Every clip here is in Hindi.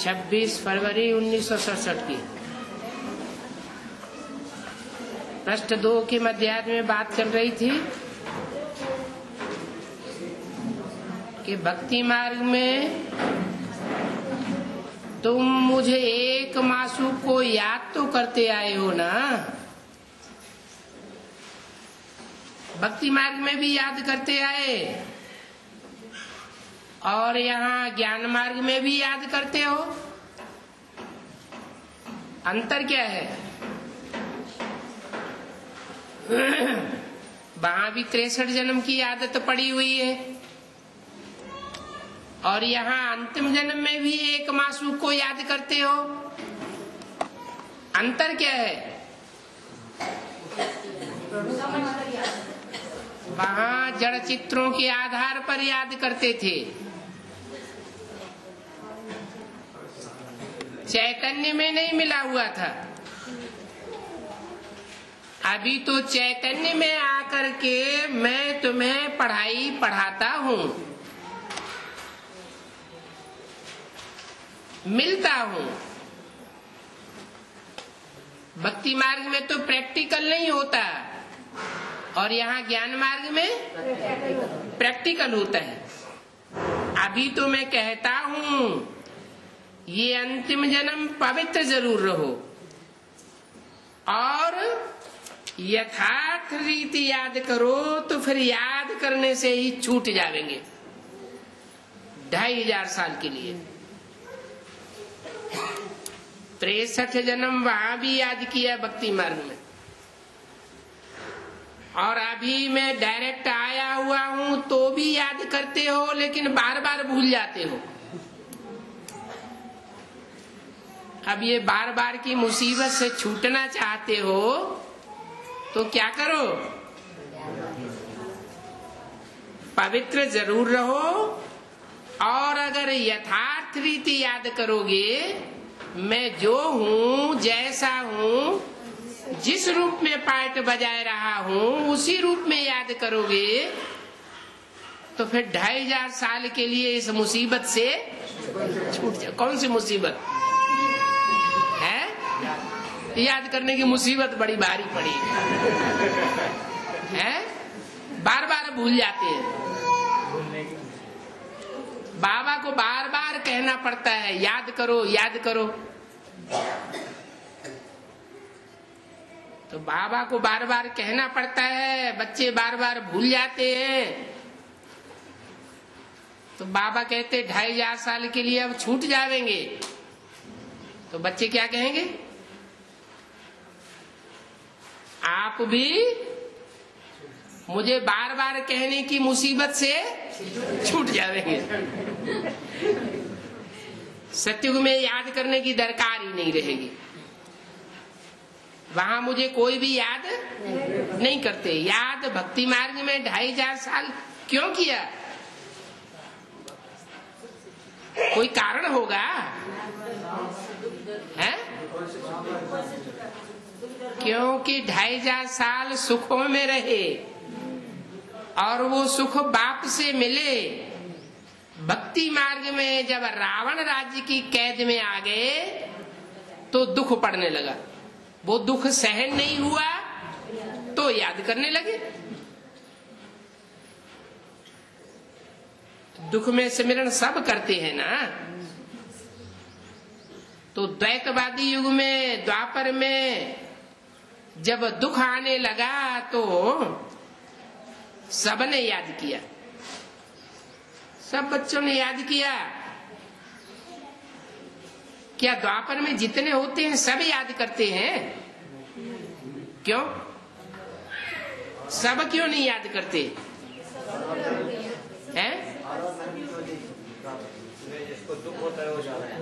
26 फरवरी 1967 की। पृष्ठ 2 के मध्याह्न में बात चल रही थी कि भक्ति मार्ग में तुम मुझे एक मासूक को याद तो करते आए हो ना, भक्ति मार्ग में भी याद करते आए और यहाँ ज्ञान मार्ग में भी याद करते हो। अंतर क्या है? वहां भी 63 जन्म की आदत पड़ी हुई है और यहाँ अंतिम जन्म में भी एक मासूक को याद करते हो। अंतर क्या है? वहां जड़ चित्रों के आधार पर याद करते थे, चैतन्य में नहीं मिला हुआ था। अभी तो चैतन्य में आकर के मैं तुम्हें पढ़ाई पढ़ाता हूँ, मिलता हूँ। भक्ति मार्ग में तो प्रैक्टिकल नहीं होता और यहाँ ज्ञान मार्ग में प्रैक्टिकल होता है। अभी तो मैं कहता हूँ ये अंतिम जन्म पवित्र जरूर रहो और यथार्थ रीति याद करो, तो फिर याद करने से ही छूट जाएंगे 2500 साल के लिए। 63 जन्म वहां भी याद किया भक्ति मार्ग में और अभी मैं डायरेक्ट आया हुआ हूं तो भी याद करते हो, लेकिन बार बार भूल जाते हो। अब ये बार बार की मुसीबत से छूटना चाहते हो तो क्या करो? पवित्र जरूर रहो और अगर यथार्थ रीति याद करोगे, मैं जो हूँ, जैसा हूँ, जिस रूप में पार्ट बजाए रहा हूँ उसी रूप में याद करोगे, तो फिर 2500 साल के लिए इस मुसीबत से छूट जाओ। कौन सी मुसीबत है? याद करने की मुसीबत बड़ी भारी पड़ी है, बार बार भूल जाते हैं। बाबा को बार बार कहना पड़ता है याद करो, याद करो। तो बाबा को बार बार कहना पड़ता है, बच्चे बार बार भूल जाते हैं। तो बाबा कहते 2500 साल के लिए अब छूट जाएंगे, तो बच्चे क्या कहेंगे? आप भी मुझे बार बार कहने की मुसीबत से छूट जाएंगे। सत्युग में याद करने की दरकार ही नहीं रहेगी, वहां मुझे कोई भी याद नहीं करते। याद भक्ति मार्ग में 2500 साल क्यों किया? कोई कारण होगा है? क्योंकि 2500 साल सुखों में रहे और वो सुख बाप से मिले। भक्ति मार्ग में जब रावण राज्य की कैद में आ गए तो दुख पड़ने लगा, वो दुख सहन नहीं हुआ तो याद करने लगे। दुख में सिमरन सब करते हैं ना। तो द्वैतवादी युग में, द्वापर में जब दुख आने लगा तो सबने याद किया, सब बच्चों ने याद किया। क्या द्वापर में जितने होते हैं सब याद करते हैं? क्यों? सब क्यों नहीं याद करते हैं?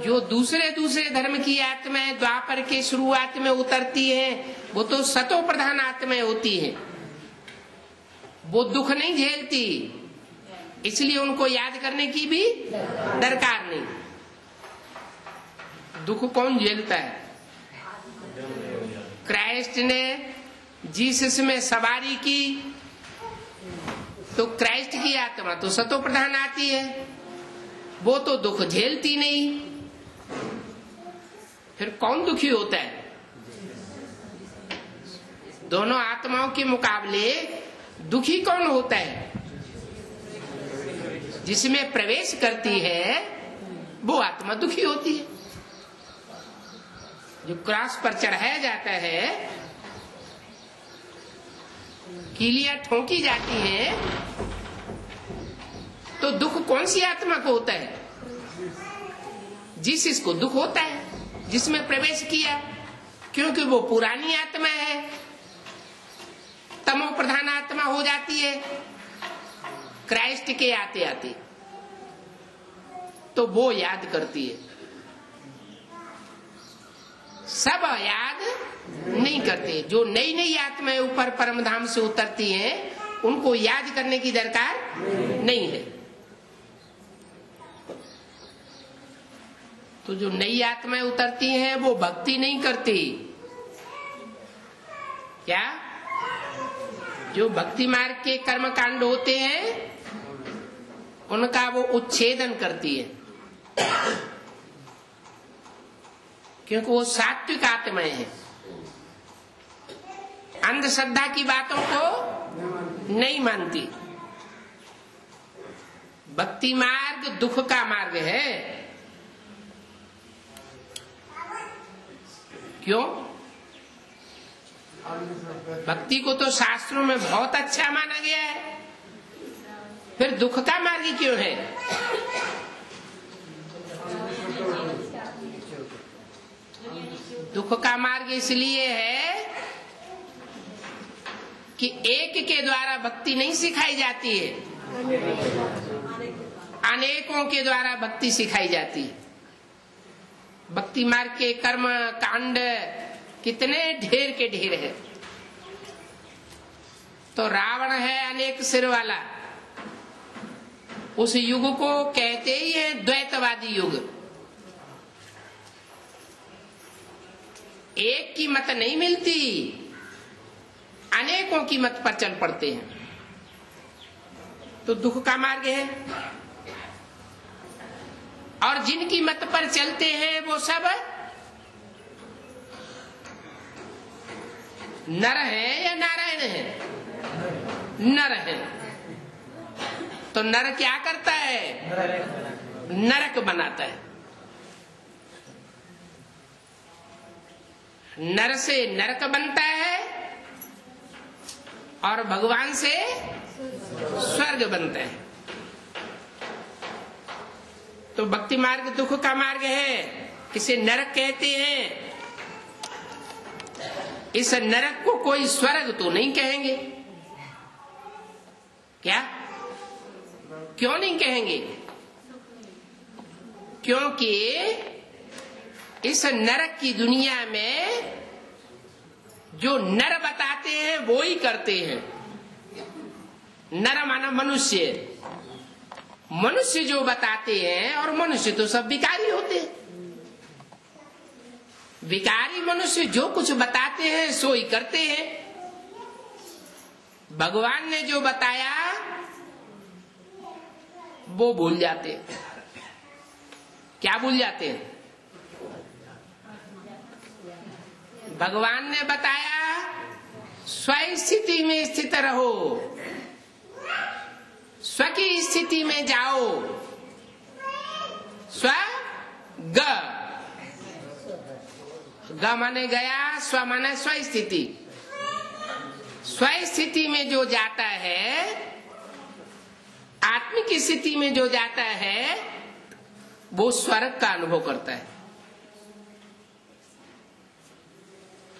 जो दूसरे दूसरे धर्म की आत्माएं द्वापर के शुरुआत में उतरती हैं, वो तो सतो प्रधान आत्माएं होती हैं, वो दुख नहीं झेलती, इसलिए उनको याद करने की भी दरकार नहीं। दुख कौन झेलता है? क्राइस्ट ने जीसस में सवारी की तो क्राइस्ट की आत्मा तो सतो प्रधान आती है, वो तो दुख झेलती नहीं। फिर कौन दुखी होता है? दोनों आत्माओं के मुकाबले दुखी कौन होता है? जिसमें प्रवेश करती है वो आत्मा दुखी होती है। जो क्रॉस पर चढ़ाया जाता है, कीलियां ठोकी जाती हैं, तो दुख कौन सी आत्मा को होता है? जिसको दुख होता है, जिसमें प्रवेश किया, क्योंकि वो पुरानी आत्मा है, तमो प्रधान आत्मा हो जाती है क्राइस्ट के आते आते, तो वो याद करती है। सब याद नहीं करते। जो नई नई आत्माएं ऊपर परम धाम से उतरती हैं, उनको याद करने की दरकार नहीं है। तो जो नई आत्माएं उतरती हैं वो भक्ति नहीं करती। क्या? जो भक्ति मार्ग के कर्म कांड होते हैं उनका वो उच्छेदन करती है, क्योंकि वो सात्विक आत्माएं हैं, अंधश्रद्धा की बातों को नहीं मानती। भक्ति मार्ग दुख का मार्ग है। क्यों? भक्ति को तो शास्त्रों में बहुत अच्छा माना गया है, फिर दुख का मार्ग क्यों है? दुख का मार्ग इसलिए है कि एक के द्वारा भक्ति नहीं सिखाई जाती है, अनेकों के द्वारा भक्ति सिखाई जाती है। भक्ति मार्ग के कर्म कांड कितने ढेर के ढेर है। तो रावण है अनेक सिर वाला, उस युग को कहते ही है द्वैतवादी युग। एक की मत नहीं मिलती, अनेकों की मत पर चल पड़ते हैं, तो दुख का मार्ग है। और जिनकी मत पर चलते हैं वो सब नर है या नारायण है? नर है। तो नर क्या करता है? नरक बनाता है। नर से नरक बनता है और भगवान से स्वर्ग बनता है। तो भक्ति मार्ग दुख का मार्ग है, इसे नरक कहते हैं। इस नरक को कोई स्वर्ग तो नहीं कहेंगे। क्या? क्यों नहीं कहेंगे? क्योंकि इस नरक की दुनिया में जो नर बताते हैं वो ही करते हैं। नर माना मनुष्य, मनुष्य जो बताते हैं, और मनुष्य तो सब विकारी होते हैं। विकारी मनुष्य जो कुछ बताते हैं सो ही करते हैं। भगवान ने जो बताया वो भूल जाते हैं। क्या भूल जाते हैं? भगवान ने बताया स्व स्थिति में स्थित रहो, स्व की स्थिति में जाओ। स्व ग माने गया, स्व माने स्व स्थिति। स्व स्थिति में जो जाता है, आत्मिक स्थिति में जो जाता है, वो स्वर्ग का अनुभव करता है।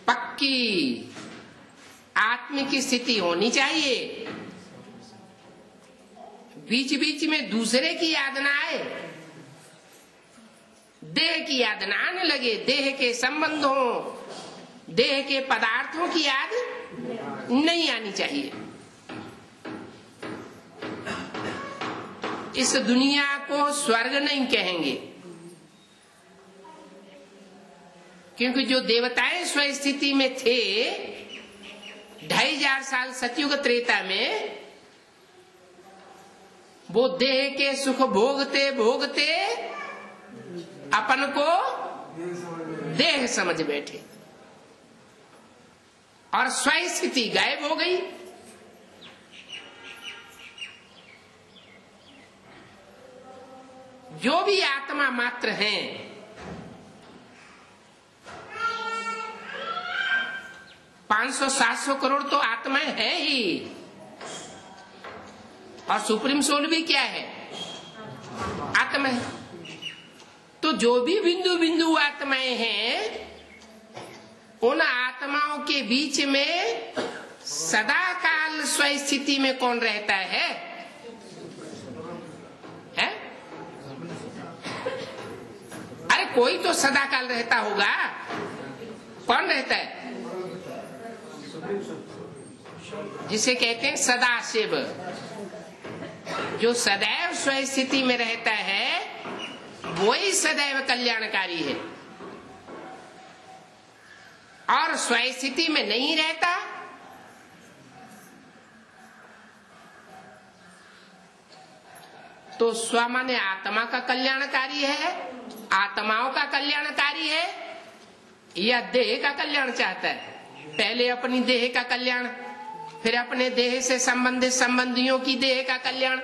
पक्की आत्मिक स्थिति होनी चाहिए। बीच बीच में दूसरे की याद ना आए, देह की याद ना आने लगे। देह के संबंधों, देह के पदार्थों की याद नहीं आनी चाहिए। इस दुनिया को स्वर्ग नहीं कहेंगे, क्योंकि जो देवताएं स्व स्थिति में थे 2500 साल सतयुग त्रेता में, वो देह के सुख भोगते भोगते अपन को देह समझ बैठे और स्वयं स्थिति गायब हो गई। जो भी आत्मा मात्र हैं, 500-700 करोड़ तो आत्माएं हैं ही, और सुप्रीम सोल भी क्या है? आत्मा है। तो जो भी बिंदु बिंदु आत्माएं हैं, उन आत्माओं के बीच में सदा काल स्वयं स्थिति में कौन रहता है? अरे कोई तो सदा काल रहता होगा। कौन रहता है? जिसे कहते हैं सदाशिव। जो सदैव स्वयं स्थिति में रहता है वही सदैव कल्याणकारी है, और स्वयं स्थिति में नहीं रहता तो स्व माने आत्मा का कल्याणकारी है, आत्माओं का कल्याणकारी है, या देह का कल्याण चाहता है? पहले अपनी देह का कल्याण, फिर अपने देह से संबंधित संबंधियों की देह का कल्याण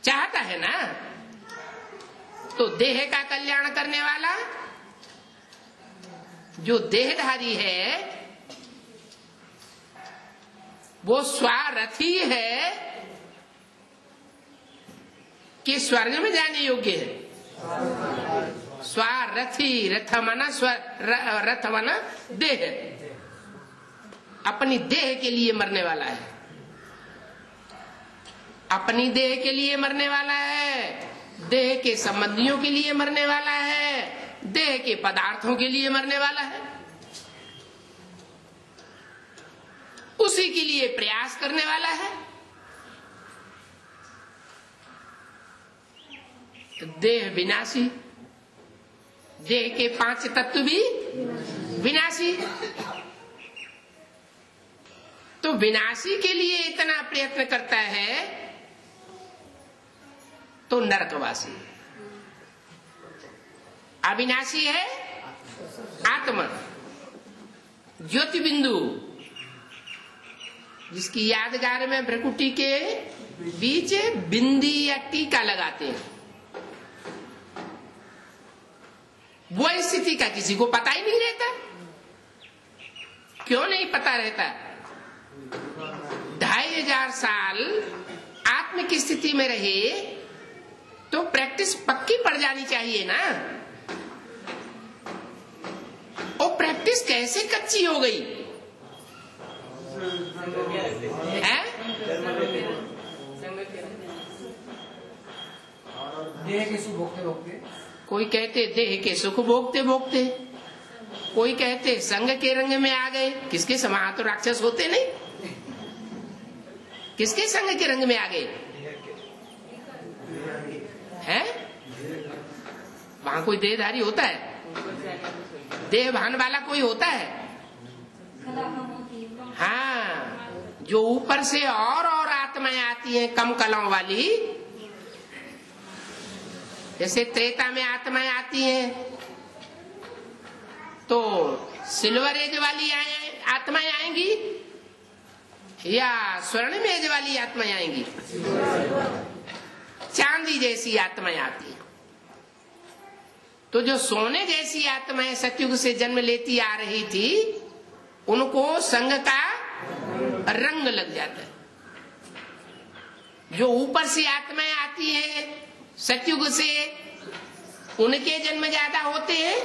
चाहता है ना। तो देह का कल्याण करने वाला जो देहधारी है वो स्वारथी है कि स्वर्ग में जाने योग्य है? स्वारथी, रथ माना देह, अपनी देह के लिए मरने वाला है, अपनी देह के लिए मरने वाला है, देह के संबंधियों के लिए मरने वाला है, देह के पदार्थों के लिए मरने वाला है, उसी के लिए प्रयास करने वाला है। देह विनाशी, देह के 5 तत्व भी विनाशी। तो विनाशी के लिए इतना प्रयत्न करता है तो नरकवासी। अविनाशी है आत्मा, ज्योति बिंदु, जिसकी यादगार में भ्रकुटी के बीच बिंदी या टीका लगाते हैं। वो स्थिति का किसी को पता ही नहीं रहता। क्यों नहीं पता रहता? 2500 साल आत्म की स्थिति में रहे तो प्रैक्टिस पक्की पड़ जानी चाहिए ना। और प्रैक्टिस कैसे कच्ची हो गई है? देह के सुख भोगते भोगते, कोई कहते देह के सुख भोगते भोगते, कोई कहते संग के रंग में आ गए। किसके समान तो राक्षस होते नहीं, किसके संग के रंग में आ गए हैं? वहां कोई देहधारी होता है? देह भान वाला कोई होता है? हाँ, जो ऊपर से और आत्माएं आती हैं कम कलाओं वाली, जैसे त्रेता में आत्माएं आती हैं तो सिल्वर एज वाली आत्माएं आएंगी या स्वर्ण में एज वाली आत्माएं आएंगी? चांदी जैसी आत्माएं आती हैं। तो जो सोने जैसी आत्माएं सतयुग से जन्म लेती आ रही थी, उनको संग का रंग लग जाता है। जो ऊपर से आत्माएं आती हैं सतयुग से, उनके जन्म ज्यादा होते हैं,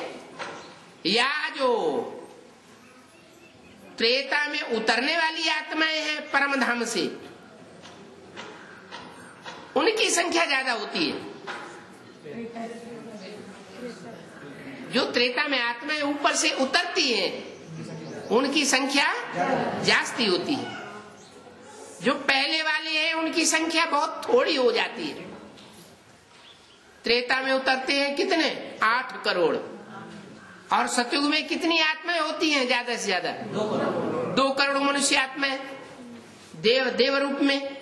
या जो त्रेता में उतरने वाली आत्माएं हैं परम धाम से, उनकी संख्या ज्यादा होती है। जो त्रेता में आत्माएं ऊपर से उतरती हैं उनकी संख्या जास्ती होती है। जो पहले वाले हैं उनकी संख्या बहुत थोड़ी हो जाती है। त्रेता में उतरते हैं कितने? 8 करोड़। और सतयुग में कितनी आत्माएं होती हैं? ज्यादा से ज्यादा 2 करोड़ मनुष्य आत्माएं देव रूप में।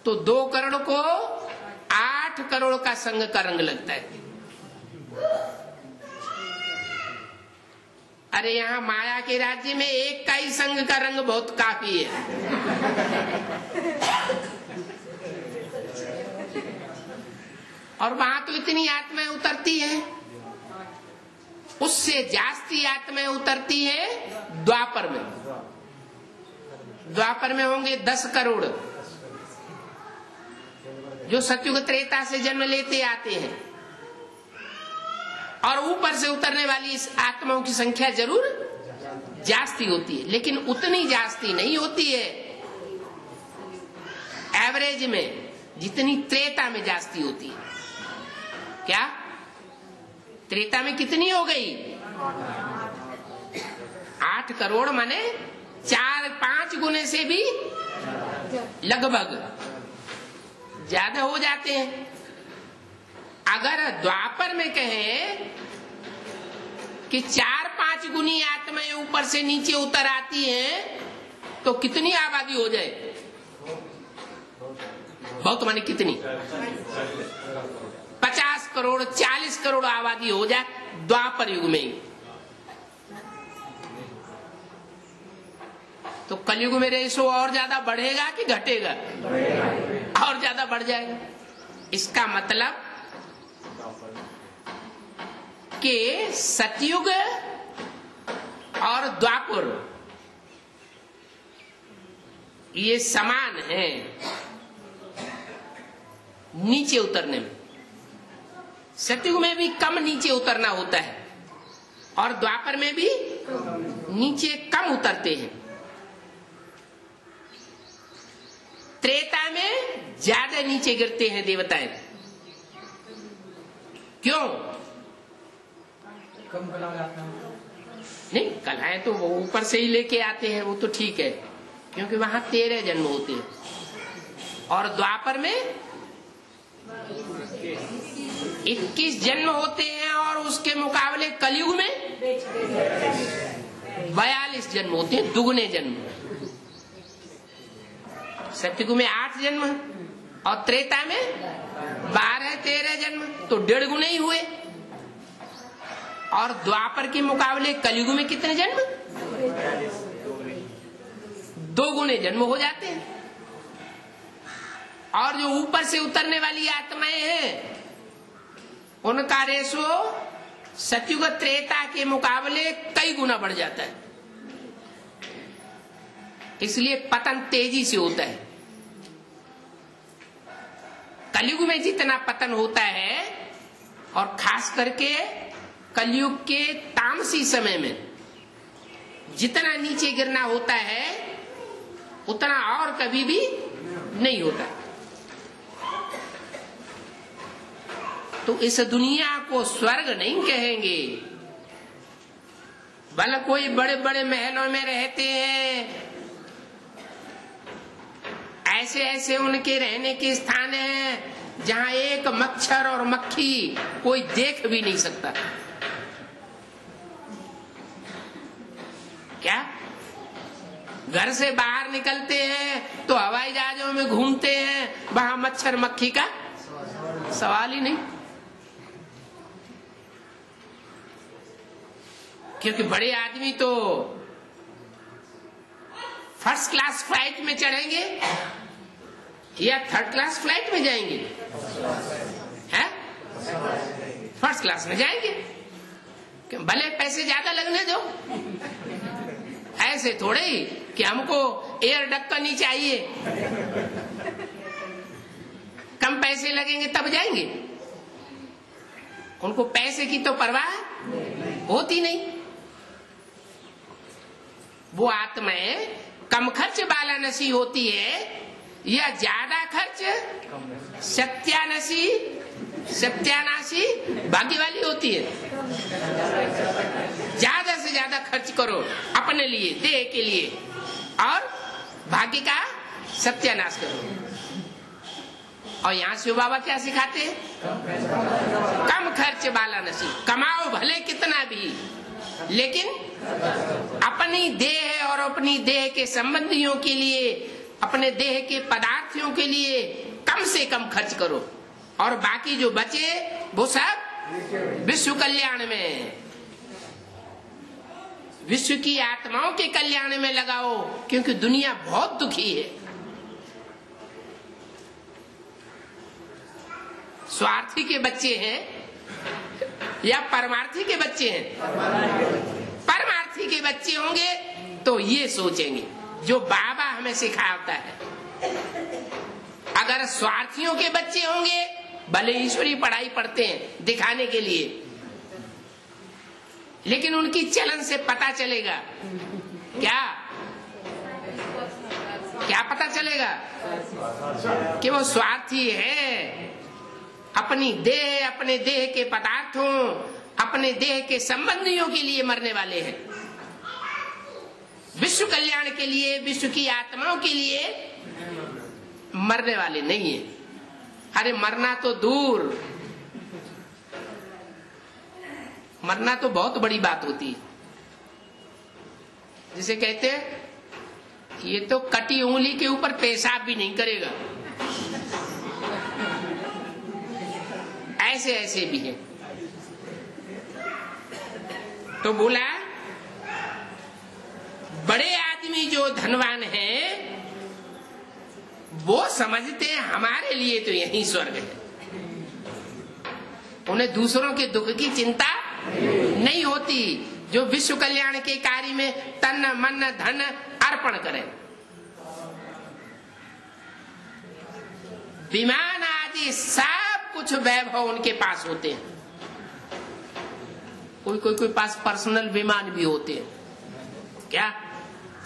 तो 2 करोड़ को 8 8 करोड़ का संघ का रंग लगता है। अरे यहाँ माया के राज्य में एक का ही संघ का रंग बहुत काफी है। और वहां तो इतनी आत्माएं उतरती हैं, उससे जास्ती आत्माएं उतरती है द्वापर में। द्वापर में होंगे 10 करोड़ जो सतयुग त्रेता से जन्म लेते आते हैं, और ऊपर से उतरने वाली इस आत्माओं की संख्या जरूर जास्ती होती है, लेकिन उतनी जास्ती नहीं होती है एवरेज में जितनी त्रेता में जास्ती होती है। क्या त्रेता में कितनी हो गई? 8 करोड़ माने 4-5 गुने से भी लगभग ज्यादा हो जाते हैं। अगर द्वापर में कहें कि 4-5 गुनी आत्माएं ऊपर से नीचे उतर आती हैं, तो कितनी आबादी हो जाए? बहुत माने कितनी? 50 करोड़ 40 करोड़ आबादी हो जाए द्वापर युग में ही। तो कलयुग में रेशो और ज्यादा बढ़ेगा कि घटेगा? और ज्यादा बढ़ जाएगा। इसका मतलब कि सतयुग और द्वापर ये समान है नीचे उतरने में। सतयुग में भी कम नीचे उतरना होता है और द्वापर में भी नीचे कम उतरते हैं। त्रेता में ज्यादा नीचे गिरते हैं देवताएं। क्यों? कम कला आता है। नहीं, कलाएं तो वो ऊपर से ही लेके आते हैं, वो तो ठीक है, क्योंकि वहां 13 जन्म होते हैं और द्वापर में 21 जन्म होते हैं, और उसके मुकाबले कलयुग में 42 जन्म होते हैं, दुगने जन्म। सतयुग में 8 जन्म और त्रेता में 12-13 जन्म, तो 1.5 गुने ही हुए। और द्वापर के मुकाबले कलयुग में कितने जन्म? 2 गुने जन्म हो जाते हैं। और जो ऊपर से उतरने वाली आत्माएं हैं उनका रेशो सतयुग त्रेता के मुकाबले कई गुना बढ़ जाता है। इसलिए पतन तेजी से होता है। कलयुग में जितना पतन होता है, और खास करके कलयुग के तामसी समय में जितना नीचे गिरना होता है उतना और कभी भी नहीं होता। तो इस दुनिया को स्वर्ग नहीं कहेंगे। भले कोई बड़े बड़े महलों में रहते हैं, ऐसे ऐसे उनके रहने के स्थान हैं जहां एक मच्छर और मक्खी कोई देख भी नहीं सकता। क्या घर से बाहर निकलते हैं तो हवाई जहाजों में घूमते हैं, वहां मच्छर मक्खी का सवाल ही नहीं, क्योंकि बड़े आदमी तो फर्स्ट क्लास फ्लाइट में चढ़ेंगे या थर्ड क्लास फ्लाइट में जाएंगे? हैं? फर्स्ट क्लास में जाएंगे। भले पैसे ज्यादा लगने दो, ऐसे थोड़े ही कि हमको एयर ढक्कन चाहिए, कम पैसे लगेंगे तब जाएंगे। उनको पैसे की तो परवाह होती नहीं। वो आत्माएं कम खर्च बालानसी होती है या ज्यादा खर्च सत्यानाशी भाग्य वाली होती है? ज्यादा से ज्यादा खर्च करो अपने लिए, देह के लिए, और भाग्य का सत्यानाश करो। और यहाँ शिव बाबा क्या सिखाते हैं? कम खर्च बालानसी। कमाओ भले कितना भी, लेकिन अपनी देह और अपनी देह के संबंधियों के लिए, अपने देह के पदार्थों के लिए कम से कम खर्च करो। और बाकी जो बचे वो सब विश्व कल्याण में, विश्व की आत्माओं के कल्याण में लगाओ, क्योंकि दुनिया बहुत दुखी है। स्वार्थी के बच्चे हैं या परमार्थी के बच्चे हैं? परमार्थी के बच्चे होंगे तो ये सोचेंगे जो बाबा हमें सिखाता है। अगर स्वार्थियों के बच्चे होंगे, भले ईश्वरी पढ़ाई पढ़ते हैं दिखाने के लिए, लेकिन उनकी चलन से पता चलेगा क्या क्या पता चलेगा कि वो स्वार्थी है। अपनी देह, अपने देह के पदार्थों, अपने देह के संबंधियों के लिए मरने वाले हैं। विश्व कल्याण के लिए, विश्व की आत्माओं के लिए मरने वाले नहीं है। अरे मरना तो दूर, मरना तो बहुत बड़ी बात होती है। जिसे कहते हैं ये तो कटी उंगली के ऊपर पेशाब भी नहीं करेगा, ऐसे ऐसे भी है। तो बोला बड़े आदमी जो धनवान हैं वो समझते हैं हमारे लिए तो यही स्वर्ग है। उन्हें दूसरों के दुख की चिंता नहीं होती, जो विश्व कल्याण के कार्य में तन मन धन अर्पण करें। विमान आदि सब कुछ वैभव उनके पास होते हैं। कोई पास पर्सनल विमान भी होते हैं। क्या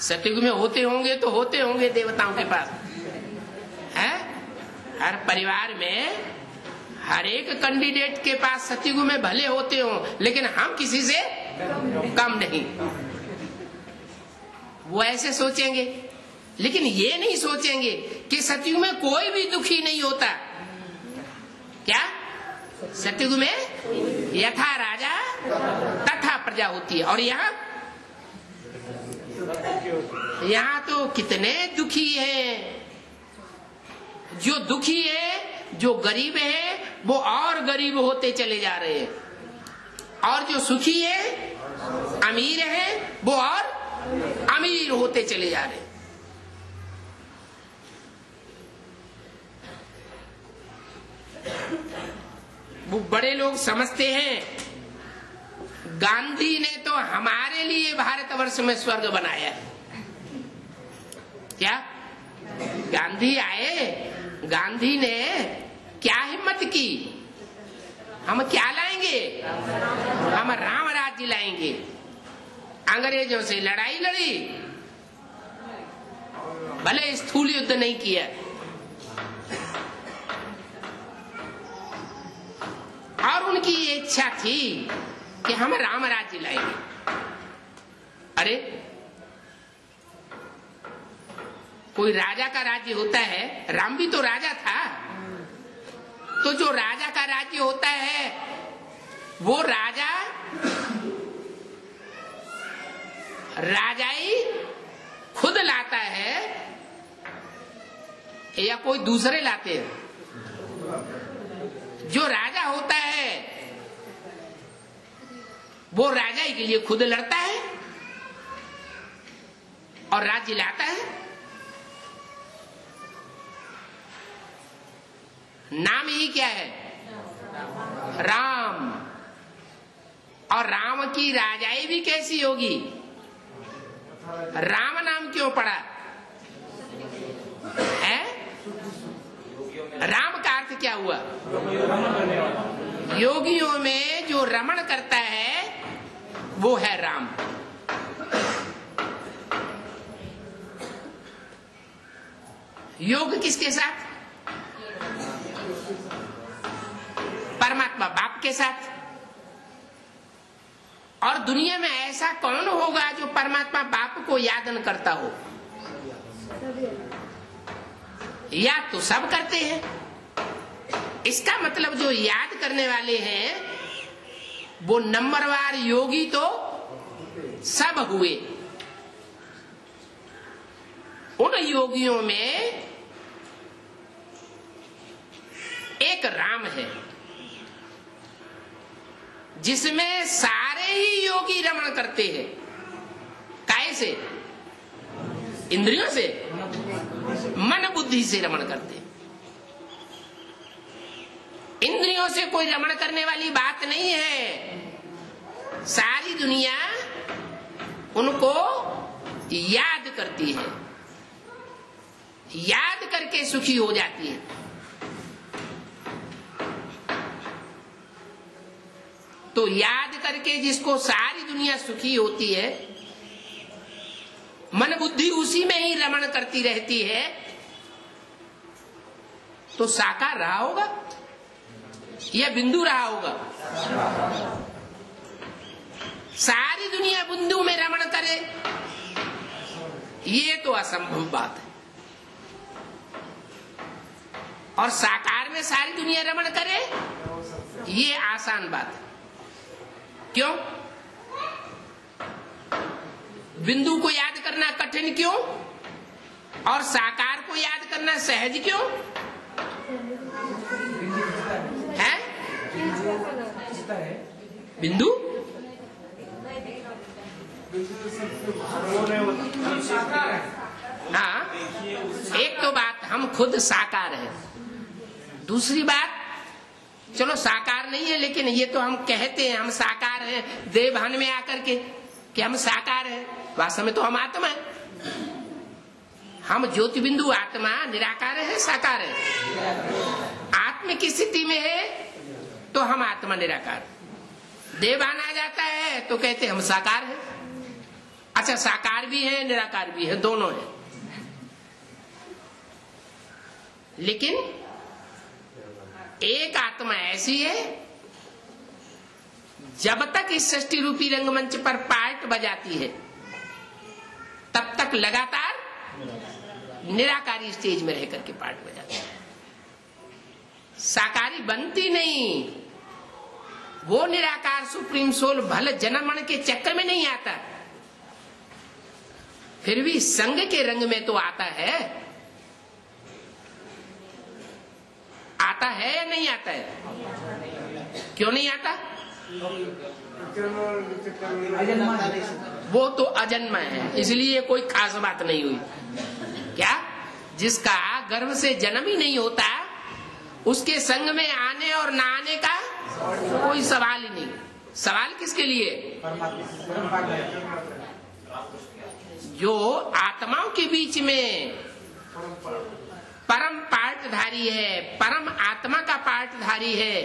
सतयुग में होते होंगे? तो होते होंगे देवताओं के पास है। हर परिवार में हर एक कैंडिडेट के पास सतयुग में भले होते हो, लेकिन हम किसी से कम नहीं। वो ऐसे सोचेंगे, लेकिन ये नहीं सोचेंगे कि सतयुग में कोई भी दुखी नहीं होता। क्या सतयुग में यथा राजा तथा प्रजा होती है, और यहाँ तो कितने दुखी हैं। जो दुखी है, जो गरीब है, वो और गरीब होते चले जा रहे हैं, और जो सुखी है, अमीर है, वो और अमीर होते चले जा रहे हैं। वो बड़े लोग समझते हैं गांधी ने तो हमारे लिए भारतवर्ष में स्वर्ग बनाया है। क्या गांधी आए, गांधी ने क्या हिम्मत की, हम क्या लाएंगे? हम राम राज्य लाएंगे। अंग्रेजों से लड़ाई लड़ी, भले स्थूल युद्ध नहीं किया, और उनकी ये इच्छा थी कि हम राम राज्य लाएंगे। अरे कोई राजा का राज्य होता है, राम भी तो राजा था, तो जो राजा का राज्य होता है वो राजा राजाई खुद लाता है या कोई दूसरे लाते हैं? जो राजा होता है वो राजा के लिए खुद लड़ता है और राज्य लाता है। नाम ही क्या है? राम। और राम की राजाई भी कैसी होगी? राम नाम क्यों पड़ा है? राम का अर्थ क्या हुआ? योगियों में जो रमण करता है वो है राम। योग किसके साथ? परमात्मा बाप के साथ। और दुनिया में ऐसा कौन होगा जो परमात्मा बाप को याद न करता हो? याद तो सब करते हैं। इसका मतलब जो याद करने वाले हैं वो नंबरवार योगी तो सब हुए। उन योगियों में एक राम है जिसमें सारे ही योगी रमण करते हैं। काय से? इंद्रियों से, मन बुद्धि से रमण करते हैं। इंद्रियों से कोई रमण करने वाली बात नहीं है। सारी दुनिया उनको याद करती है, याद करके सुखी हो जाती है। तो याद करके जिसको सारी दुनिया सुखी होती है, मन बुद्धि उसी में ही रमण करती रहती है, तो साकार रहा होगा या बिंदु रहा होगा? सारी दुनिया बिंदु में रमण करे, ये तो असंभव बात है। और साकार में सारी दुनिया रमण करे, ये आसान बात है। क्यों? बिंदु को याद करना कठिन क्यों और साकार को याद करना सहज क्यों है? बिंदु हाँ, एक तो बात हम खुद साकार है, दूसरी बात चलो साकार नहीं है लेकिन ये तो हम कहते हैं हम साकार हैं देह भान में आकर के कि हम साकार हैं, वास्तव में तो हम आत्मा है। हम ज्योति बिंदु आत्मा निराकार है साकार है? आत्मा की स्थिति में है तो हम आत्मा निराकार, देवान आ जाता है तो कहते हम साकार है। अच्छा, साकार भी है निराकार भी है, दोनों है। लेकिन एक आत्मा ऐसी है जब तक इस सृष्टि रूपी रंगमंच पर पार्ट बजाती है तब तक लगातार निराकारी स्टेज में रह करके पार्ट बजाती है, साकारी बनती नहीं। वो निराकार सुप्रीम सोल भले जनमण के चक्कर में नहीं आता, फिर भी संग के रंग में तो आता है। आता है या नहीं आता है? क्यों नहीं आता? वो तो अजन्मा है, इसलिए कोई खास बात नहीं हुई। क्या? जिसका गर्भ से जन्म ही नहीं होता उसके संग में आने और ना आने का कोई सवाल ही नहीं। सवाल किसके लिए? जो आत्माओं के बीच में परम पार्टधारी है, परम आत्मा का पार्टधारी है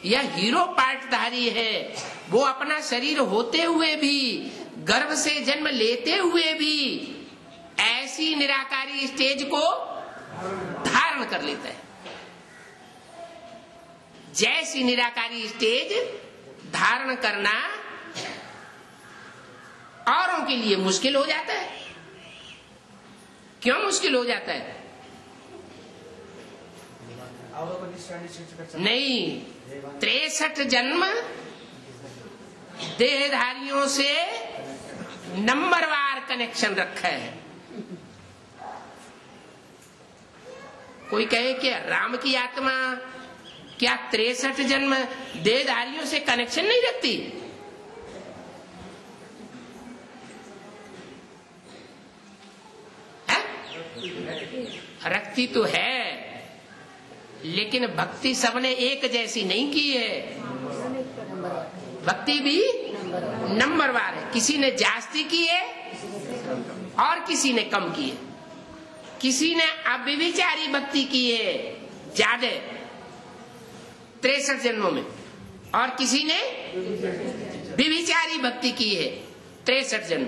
या हीरो पार्टधारी है, वो अपना शरीर होते हुए भी, गर्भ से जन्म लेते हुए भी ऐसी निराकारी स्टेज को धारण कर लेता है। जैसी निराकारी स्टेज धारण करना औरों के लिए मुश्किल हो जाता है। क्यों मुश्किल हो जाता है? नहीं, 63 जन्म देहधारियों से नंबरवार कनेक्शन रखा है। कोई कहे कि राम की आत्मा क्या 63 जन्म देहधारियों से कनेक्शन नहीं रखती? रखती तो है, लेकिन भक्ति सबने एक जैसी नहीं की है। भक्ति भी नंबरवार है, किसी ने जास्ती की है और किसी ने कम की है। किसी ने अव्यभिचारी भक्ति की है ज्यादा 63 जन्मों में, और किसी ने व्यभिचारी भक्ति की है 63 जन्म।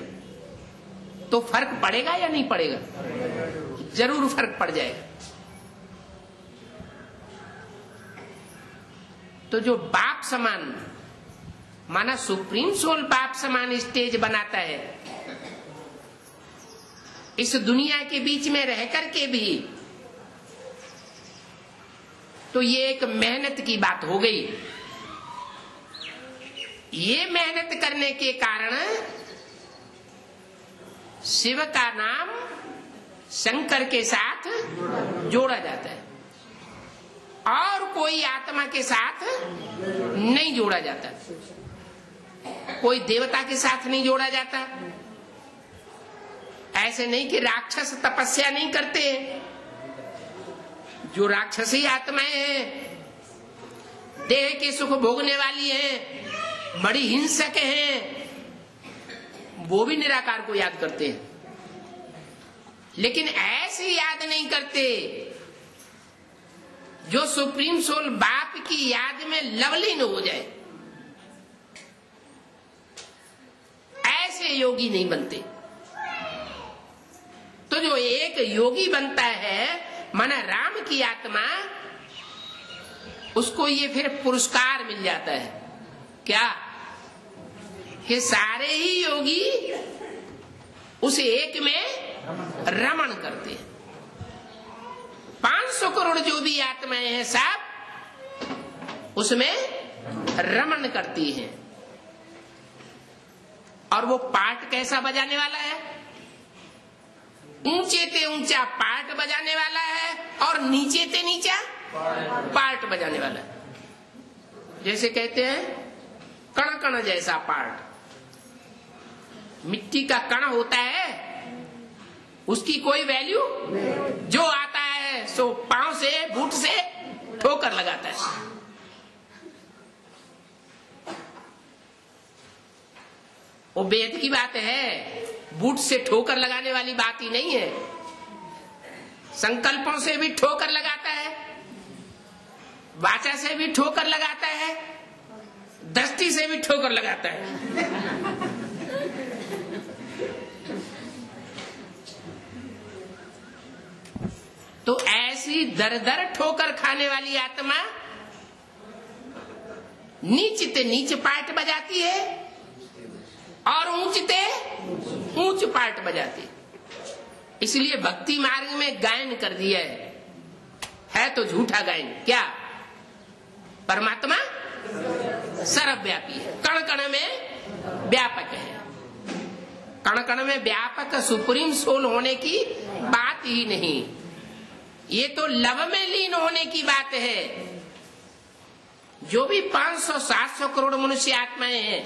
तो फर्क पड़ेगा या नहीं पड़ेगा? जरूर फर्क पड़ जाएगा। तो जो बाप समान, माना सुप्रीम सोल बाप समान स्टेज बनाता है, इस दुनिया के बीच में रह करके भी, तो ये एक मेहनत की बात हो गई। ये मेहनत करने के कारण शिव का नाम शंकर के साथ जोड़ा जाता है और कोई आत्मा के साथ नहीं जोड़ा जाता, कोई देवता के साथ नहीं जोड़ा जाता। ऐसे नहीं कि राक्षस तपस्या नहीं करते, जो राक्षसी आत्माएं हैं, देह के सुख भोगने वाली हैं, बड़ी हिंसक हैं, वो भी निराकार को याद करते हैं, लेकिन ऐसे याद नहीं करते जो सुप्रीम सोल बाप की याद में लवलीन हो जाए। ऐसे योगी नहीं बनते। तो जो एक योगी बनता है माना राम की आत्मा, उसको ये फिर पुरस्कार मिल जाता है। क्या कि सारे ही योगी उस एक में रमण करते हैं। 500 करोड़ जो भी आत्माएं हैं सब उसमें रमण करती हैं। और वो पार्ट कैसा बजाने वाला है? ऊंचे ते ऊंचा पार्ट बजाने वाला है और नीचे ते नीचा पार्ट बजाने वाला है। जैसे कहते हैं कण कण जैसा पार्ट। मिट्टी का कण होता है, उसकी कोई वैल्यू, जो आता है सो पांव से बूट से ठोकर लगाता है। वो बेद की बात है, बूट से ठोकर लगाने वाली बात ही नहीं है। संकल्पों से भी ठोकर लगाता है, वाचा से भी ठोकर लगाता है, दृष्टि से भी ठोकर लगाता है। तो ऐसी दर दर ठोकर खाने वाली आत्मा नीचते नीच पार्ट बजाती है और ऊंचते ऊंच पार्ट बजाती है। इसलिए भक्ति मार्ग में गायन कर दिया है तो झूठा गायन। क्या? परमात्मा सर्वव्यापी है, कण कण में व्यापक है। कण कण में व्यापक सुप्रीम सोल होने की बात ही नहीं, ये तो लव में लीन होने की बात है। जो भी 500-700 करोड़ मनुष्य आत्माएं हैं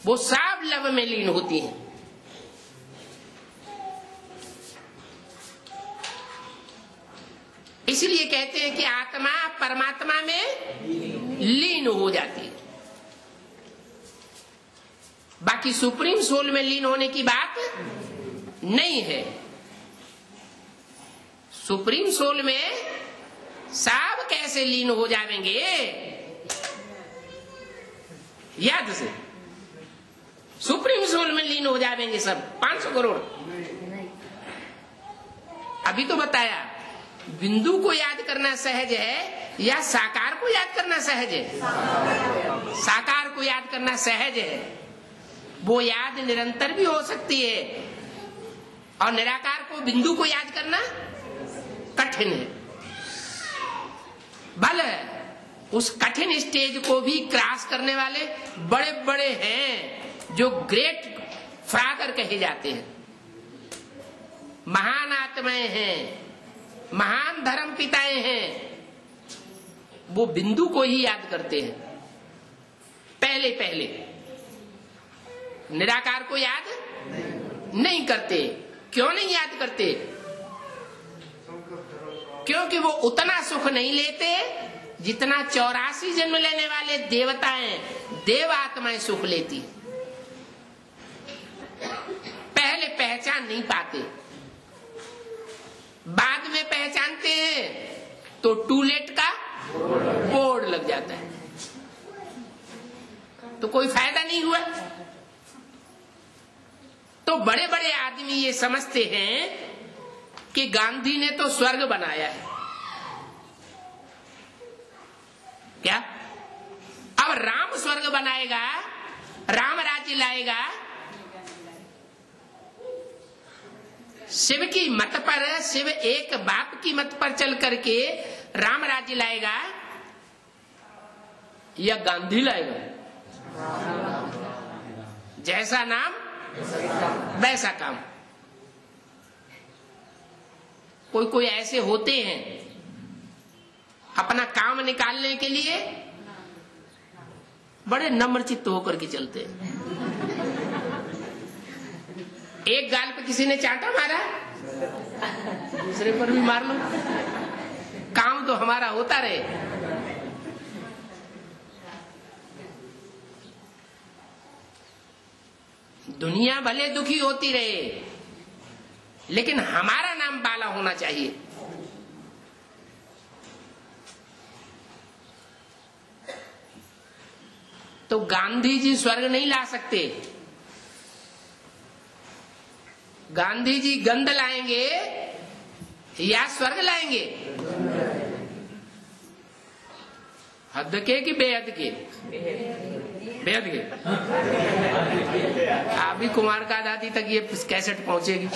वो सब लव में लीन होती हैं। इसलिए कहते हैं कि आत्मा परमात्मा में लीन हो जाती है। बाकी सुप्रीम सोल में लीन होने की बात नहीं है। सुप्रीम सोल में सब कैसे लीन हो जाएंगे? याद से सुप्रीम सोल में लीन हो जाएंगे सब 500 करोड़। अभी तो बताया बिंदु को याद करना सहज है या साकार को याद करना सहज है? साकार को याद करना सहज है। वो याद निरंतर भी हो सकती है और निराकार को बिंदु को याद करना कठिन है। भले उस कठिन स्टेज को भी क्रॉस करने वाले बड़े बड़े हैं जो ग्रेट फादर कहे जाते हैं, महान आत्माएं हैं, महान धर्म पिताएं हैं, वो बिंदु को ही याद करते हैं पहले पहले, निराकार को याद नहीं करते। क्यों नहीं याद करते? क्योंकि वो उतना सुख नहीं लेते जितना 84 जन्म लेने वाले देवताएं, देव आत्माएं सुख लेती। पहले पहचान नहीं पाते, बाद में पहचानते हैं तो टूलेट का बोर्ड लग जाता है, तो कोई फायदा नहीं हुआ। तो बड़े बड़े आदमी ये समझते हैं कि गांधी ने तो स्वर्ग बनाया है। क्या? अब राम स्वर्ग बनाएगा, राम राज्य लाएगा, शिव की मत पर, शिव एक बाप की मत पर चल करके राम राज्य लाएगा या गांधी लाएगा? जैसा नाम वैसा काम। कोई कोई ऐसे होते हैं अपना काम निकालने के लिए बड़े नम्रचित्त होकर के चलते हैं। एक गाल पे किसी ने चांटा मारा, दूसरे पर भी मार लो, काम तो हमारा होता रहे। दुनिया भले दुखी होती रहे, लेकिन हमारा नाम बाला होना चाहिए। तो गांधी जी स्वर्ग नहीं ला सकते। गांधी जी गंध लाएंगे या स्वर्ग लाएंगे? हद के कि बेहद के? बेहद के। अभी कुमार का दादी तक ये कैसेट पहुंचेगी।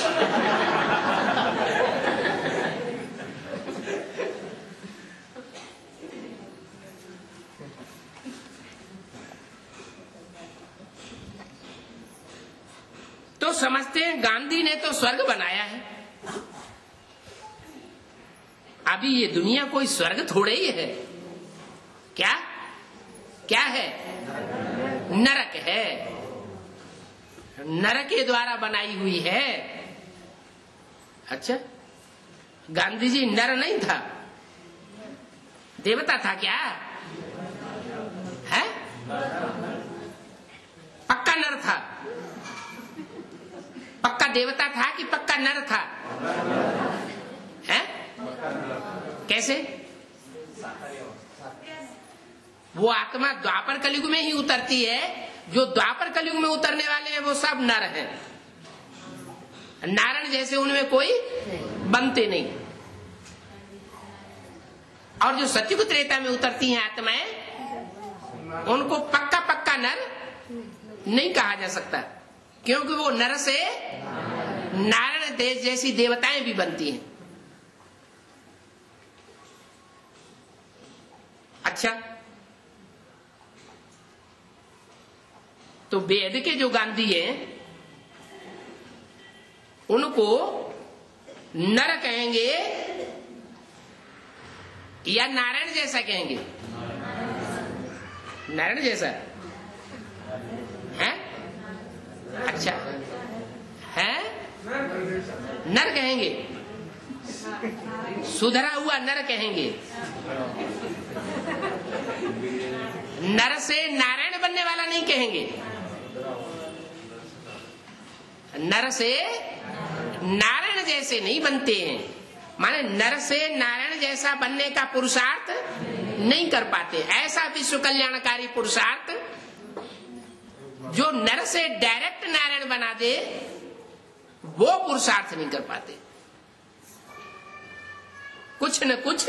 तो समझते हैं गांधी ने तो स्वर्ग बनाया है। अभी ये दुनिया कोई स्वर्ग थोड़े ही है। क्या क्या है? नरक है। नरक के द्वारा बनाई हुई है। अच्छा, गांधी जी नर नहीं था, देवता था क्या है? पक्का नर था? पक्का देवता था कि पक्का नर था? है? कैसे? वो आत्मा द्वापर कलयुग में ही उतरती है। जो द्वापर कलयुग में उतरने वाले हैं वो सब नर हैं। नारायण जैसे उनमें कोई बनते नहीं। और जो सतयुग त्रेता में उतरती हैं आत्माएं, उनको पक्का पक्का नर नहीं कहा जा सकता, क्योंकि वो नर से नारायण देश जैसी देवताएं भी बनती हैं। अच्छा, तो वेद के जो गांधी हैं उनको नर कहेंगे या नारायण जैसा कहेंगे? नारायण जैसा है? अच्छा है, नर कहेंगे, सुधरा हुआ नर कहेंगे। नर से नारायण बनने वाला नहीं कहेंगे। नर से नारायण जैसे नहीं बनते हैं, माने नर से नारायण जैसा बनने का पुरुषार्थ नहीं कर पाते। ऐसा विश्व कल्याणकारी पुरुषार्थ जो नर से डायरेक्ट नारायण बना दे, वो पुरुषार्थ नहीं कर पाते। कुछ न कुछ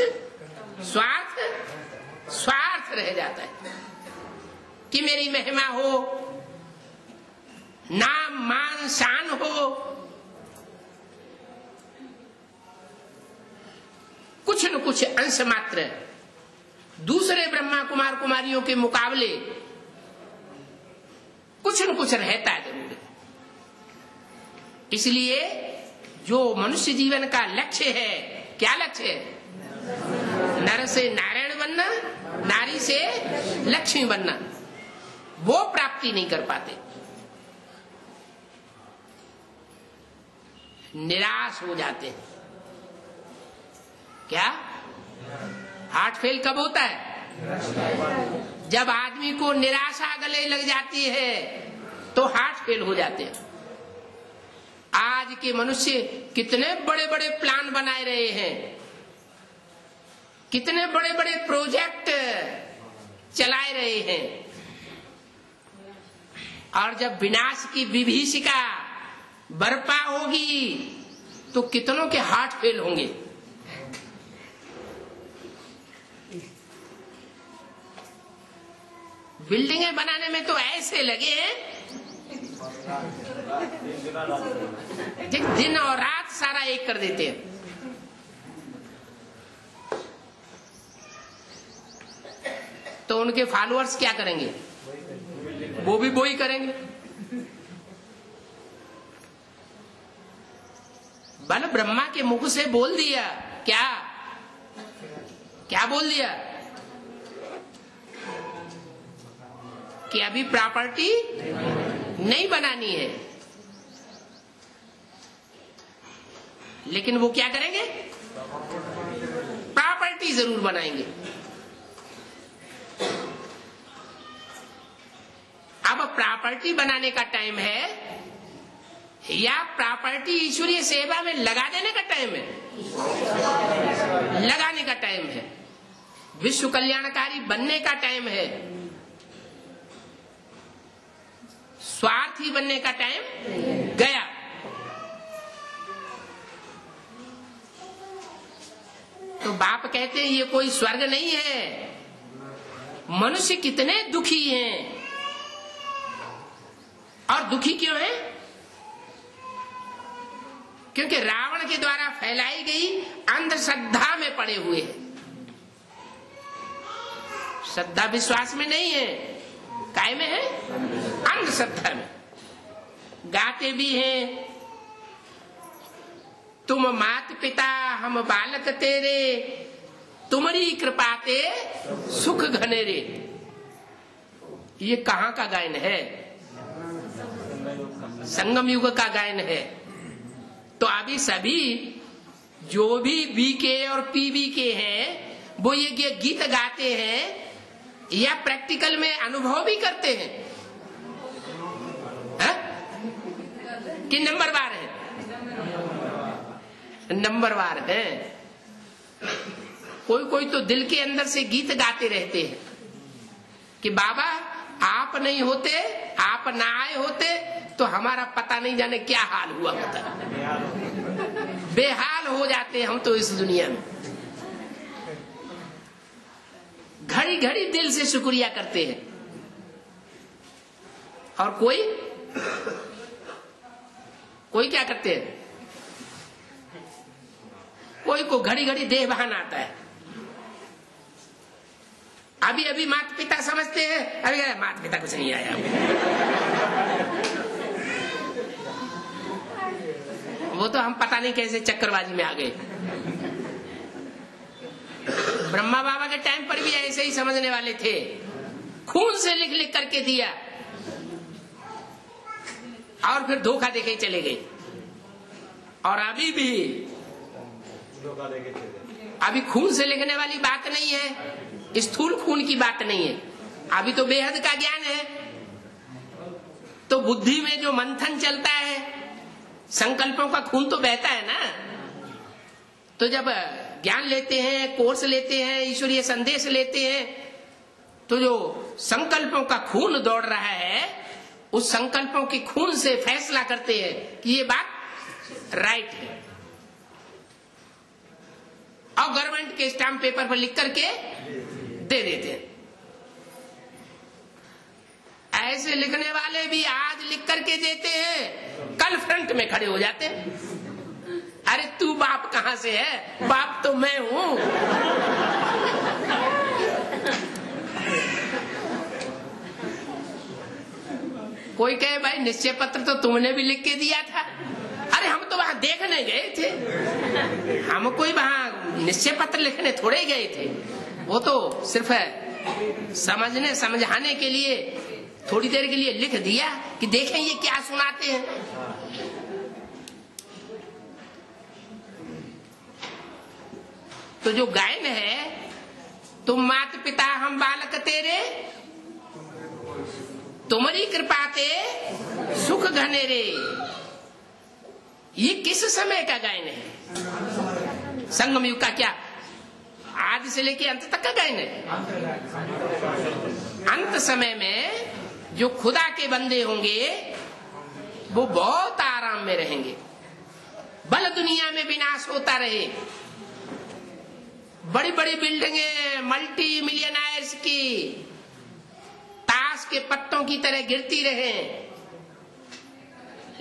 स्वार्थ रह जाता है कि मेरी महिमा हो, नाम मान शान हो। कुछ न कुछ अंश मात्र दूसरे ब्रह्मा कुमार कुमारियों के मुकाबले कुछ न कुछ रहता है जरूर। इसलिए जो मनुष्य जीवन का लक्ष्य है, क्या लक्ष्य है? नर से नारायण बनना, नारी से लक्ष्मी बनना, वो प्राप्ति नहीं कर पाते। निराश हो जाते हैं। क्या हार्ट फेल कब होता है? जब आदमी को निराशा गले लग जाती है तो हार्ट फेल हो जाते हैं। आज के मनुष्य कितने बड़े बड़े प्लान बनाए रहे हैं, कितने बड़े बड़े प्रोजेक्ट चलाए रहे हैं, और जब विनाश की विभीषिका बरपा होगी तो कितनों के हार्ट फेल होंगे। बिल्डिंगें बनाने में तो ऐसे लगे हैं, दिन और रात सारा एक कर देते हैं। तो उनके फॉलोअर्स क्या करेंगे? वो भी वही करेंगे। बल ब्रह्मा के मुख से बोल दिया। क्या क्या बोल दिया? कि अभी प्रॉपर्टी नहीं बनानी है। लेकिन वो क्या करेंगे? प्रॉपर्टी जरूर बनाएंगे। अब प्रॉपर्टी बनाने का टाइम है या प्रॉपर्टी ईश्वरीय सेवा में लगा देने का टाइम है? लगाने का टाइम है। विश्व कल्याणकारी बनने का टाइम है। स्वार्थी बनने का टाइम गया। तो बाप कहते हैं ये कोई स्वर्ग नहीं है। मनुष्य कितने दुखी हैं। और दुखी क्यों है? क्योंकि रावण के द्वारा फैलाई गई अंधश्रद्धा में पड़े हुए हैं। श्रद्धा विश्वास में नहीं है। काय में है? अंधश्रद्धा में। गाते भी हैं, तुम मात पिता हम बालक तेरे, तुम्हारी कृपाते सुख घनेरे। ये कहाँ का गायन है? संगम युग का गायन है। तो अभी सभी जो भी बीके और पीबी के हैं वो ये गीत गाते हैं या प्रैक्टिकल में अनुभव भी करते हैं? कि नंबरवार है? नंबरवार है। कोई कोई तो दिल के अंदर से गीत गाते रहते हैं कि बाबा आप नहीं होते, आप ना आए होते तो हमारा पता नहीं जाने क्या हाल हुआ होता। बेहाल हो जाते हम तो इस दुनिया में। घड़ी घड़ी दिल से शुक्रिया करते हैं। और कोई क्या करते हैं? कोई को घड़ी घड़ी देह बहाना आता है। अभी अभी माता पिता समझते हैं, अभी माता पिता कुछ नहीं आया। वो तो हम पता नहीं कैसे चक्करबाजी में आ गए। ब्रह्मा बाबा के टाइम पर भी ऐसे ही समझने वाले थे। खून से लिख लिख करके दिया और फिर धोखा देके चले गए। और अभी भी अभी खून से लिखने वाली बात नहीं है, स्थूल खून की बात नहीं है। अभी तो बेहद का ज्ञान है। तो बुद्धि में जो मंथन चलता है, संकल्पों का खून तो बहता है ना। तो जब ज्ञान लेते हैं, कोर्स लेते हैं, ईश्वरीय संदेश लेते हैं, तो जो संकल्पों का खून दौड़ रहा है, उस संकल्पों के खून से फैसला करते हैं कि ये बात राइट है। और गवर्नमेंट के स्टाम्प पेपर पर लिख करके दे देते हैं। ऐसे लिखने वाले भी आज लिख करके देते हैं, कल फ्रंट में खड़े हो जाते हैं। अरे तू बाप कहां से है? बाप तो मैं हूं। कोई कहे भाई निश्चय पत्र तो तुमने भी लिख के दिया था। अरे हम तो वहां देखने गए थे, हम कोई वहां निश्चय पत्र लिखने थोड़े गए थे। वो तो सिर्फ समझने समझाने के लिए थोड़ी देर के लिए लिख दिया कि देखें ये क्या सुनाते हैं। तो जो गायन है, तुम मात पिता हम बालक तेरे, तुम्हारी कृपा ते सुख घनेरे, ये किस समय का गायन है? संगम युग का क्या? आदि से लेके अंत तक का गायन है। अंत समय में जो खुदा के बंदे होंगे वो बहुत आराम में रहेंगे। भले दुनिया में विनाश होता रहे, बड़ी बड़ी बिल्डिंगें मल्टी मिलियनायर्स की ताश के पत्तों की तरह गिरती रहे,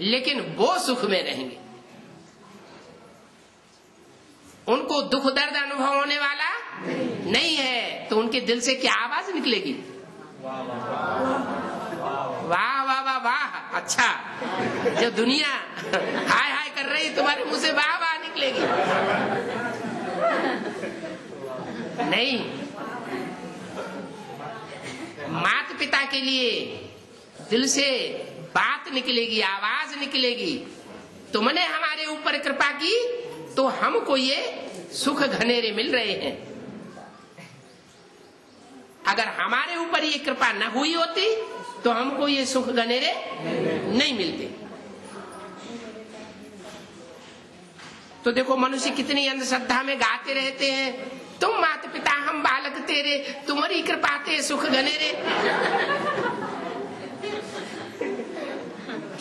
लेकिन वो सुख में रहेंगे। उनको दुख दर्द अनुभव होने वाला नहीं है। तो उनके दिल से क्या आवाज निकलेगी? वाह वाह वाह वाह। अच्छा, जो दुनिया हाय हाय कर रही, तुम्हारे मुंह से वाह मिलेगी? नहीं। माता पिता के लिए दिल से बात निकलेगी, आवाज निकलेगी, तुमने हमारे ऊपर कृपा की तो हमको ये सुख घनेरे मिल रहे हैं। अगर हमारे ऊपर ये कृपा न हुई होती तो हमको ये सुख घनेरे नहीं मिलते। तो देखो मनुष्य कितनी अंधश्रद्धा में गाते रहते हैं, तुम माता पिता हम बालक तेरे, तुम्हारी कृपा ते सुख घनेरे।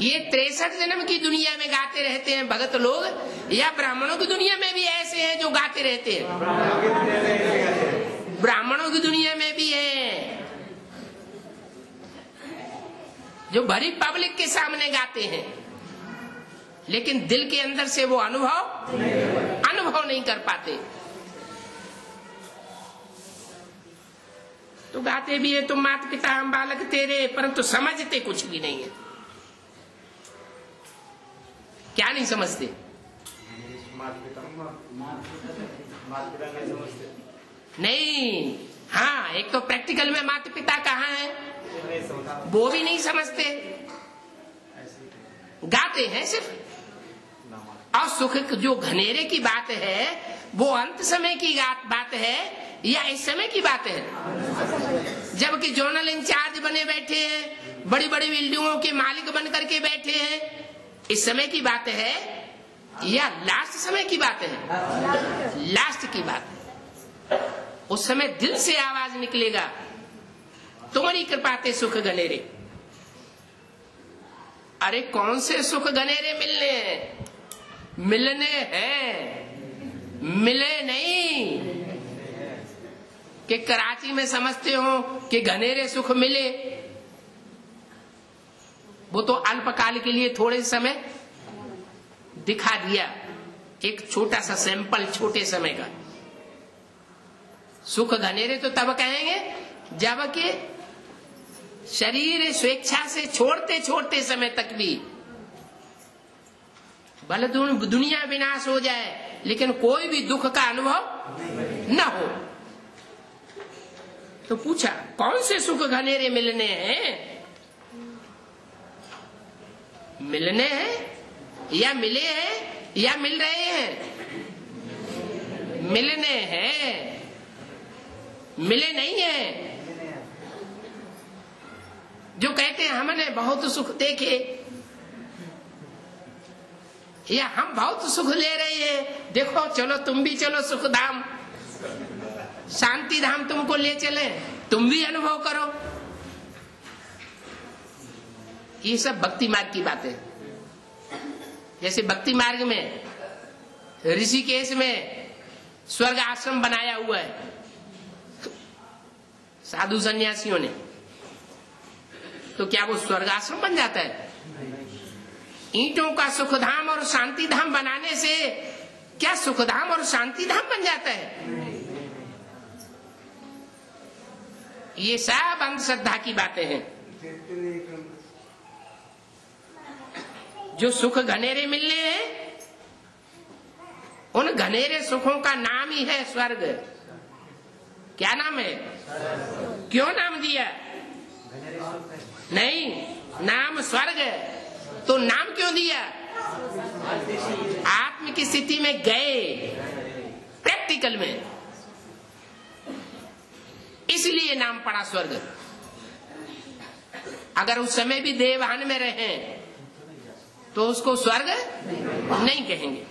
ये 63 जन्म की दुनिया में गाते रहते हैं भगत लोग, या ब्राह्मणों की दुनिया में भी ऐसे हैं जो गाते रहते हैं? ब्राह्मणों की दुनिया में भी है जो भरी पब्लिक के सामने गाते हैं, लेकिन दिल के अंदर से वो अनुभव नहीं कर पाते। तो गाते भी है तुम माता पिता हम बालक तेरे, परंतु समझते कुछ भी नहीं है। क्या नहीं समझते? नहीं। हाँ, एक तो प्रैक्टिकल में माता पिता कहाँ है वो भी नहीं समझते, गाते हैं सिर्फ। और सुख जो घनेरे की बात है वो अंत समय की बात है या इस समय की बात है? जबकि जोनल इंचार्ज बने बैठे हैं, बड़ी बड़ी बिल्डिंगों के मालिक बन करके बैठे हैं, इस समय की बात है या लास्ट समय की बात है? लास्ट की बात है। उस समय दिल से आवाज निकलेगा, तुम्हारी कृपा ते सुख घनेरे। अरे कौन से सुख घनेरे मिलने हैं? मिलने हैं, मिले नहीं। कि कराची में समझते हो कि घनेरे सुख मिले, वो तो अल्पकाल के लिए थोड़े समय दिखा दिया, एक छोटा सा सैंपल छोटे समय का। सुख घनेरे तो तब कहेंगे जबकि शरीर स्वेच्छा से छोड़ते छोड़ते समय तक भी भले दुनिया विनाश हो जाए लेकिन कोई भी दुख का अनुभव न हो। तो पूछा कौन से सुख घनेरे मिलने हैं? मिलने हैं या मिले हैं या मिल रहे हैं? मिलने हैं, मिले नहीं है। जो कहते हैं हमने बहुत सुख देखे या हम बहुत सुख ले रहे हैं, देखो चलो तुम भी चलो सुख धाम, शांति धाम तुमको ले चले, तुम भी अनुभव करो। ये सब भक्ति मार्ग की बातें। जैसे भक्ति मार्ग में ऋषिकेश में स्वर्ग आश्रम बनाया हुआ है साधु सन्यासियों ने, तो क्या वो स्वर्ग आश्रम बन जाता है? ईंटों का सुखधाम और शांति धाम बनाने से क्या सुखधाम और शांति धाम बन जाता है? ये सब अंधश्रद्धा की बातें हैं। जो सुख घनेरे मिलने हैं, उन घनेरे सुखों का नाम ही है स्वर्ग। क्या नाम है? क्यों नाम दिया? नहीं, नाम स्वर्ग है तो नाम क्यों दिया? आत्म की स्थिति में गए प्रैक्टिकल में, इसलिए नाम पड़ा स्वर्ग। अगर उस समय भी देवहान में रहे तो उसको स्वर्ग नहीं कहेंगे।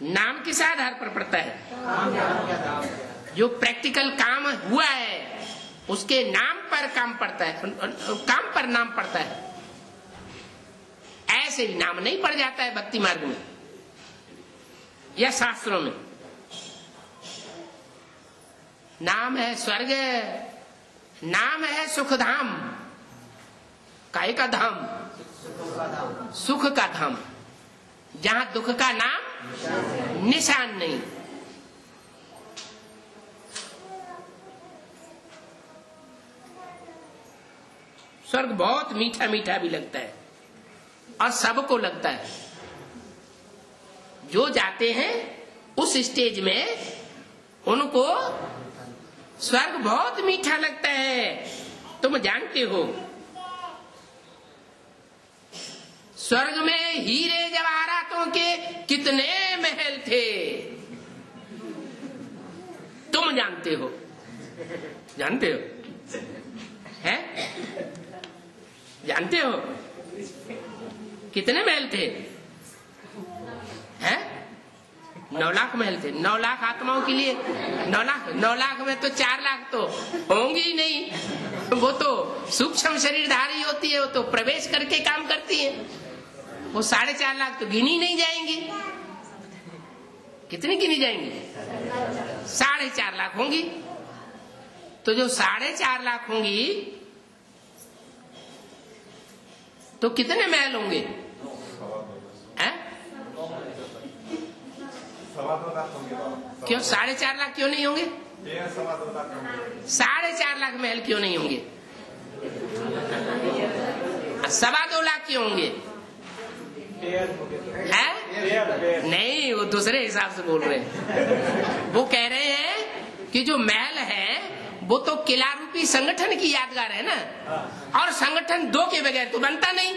नाम किस आधार पर पड़ता है? जो प्रैक्टिकल काम हुआ है उसके नाम पर काम पड़ता है, काम पर नाम पड़ता है। ऐसे ही नाम नहीं पड़ जाता है भक्ति मार्ग में या शास्त्रों में। नाम है स्वर्ग, नाम है सुखधाम। काय का धाम? सुख का धाम, जहां दुख का नाम निशान नहीं। स्वर्ग बहुत मीठा मीठा भी लगता है और सबको लगता है, जो जाते हैं उस स्टेज में उनको स्वर्ग बहुत मीठा लगता है। तुम जानते हो स्वर्ग में हीरे जवाहरातों के कितने महल थे, तुम जानते हो, जानते हो, हैं? जानते हो कितने महल थे? हैं? 9 लाख महल थे। 9 लाख आत्माओं के लिए 9 लाख में तो 4 लाख तो होंगे ही नहीं। वो तो सूक्ष्म शरीरधारी होती है, वो तो प्रवेश करके काम करती है। वो 4.5 लाख तो गिनी नहीं जाएंगी। कितनी गिनी जाएंगी? 4.5 लाख होंगी। तो जो 4.5 लाख होंगी तो कितने महल होंगे? क्यों 4.5 लाख क्यों नहीं होंगे? 4.5 लाख महल क्यों नहीं होंगे? 2.25 लाख क्यों होंगे? है? नहीं, वो दूसरे हिसाब से बोल रहे हैं। वो कह रहे हैं कि जो महल है वो तो किला रूपी संगठन की यादगार है ना, और संगठन 2 के बगैर तो बनता नहीं।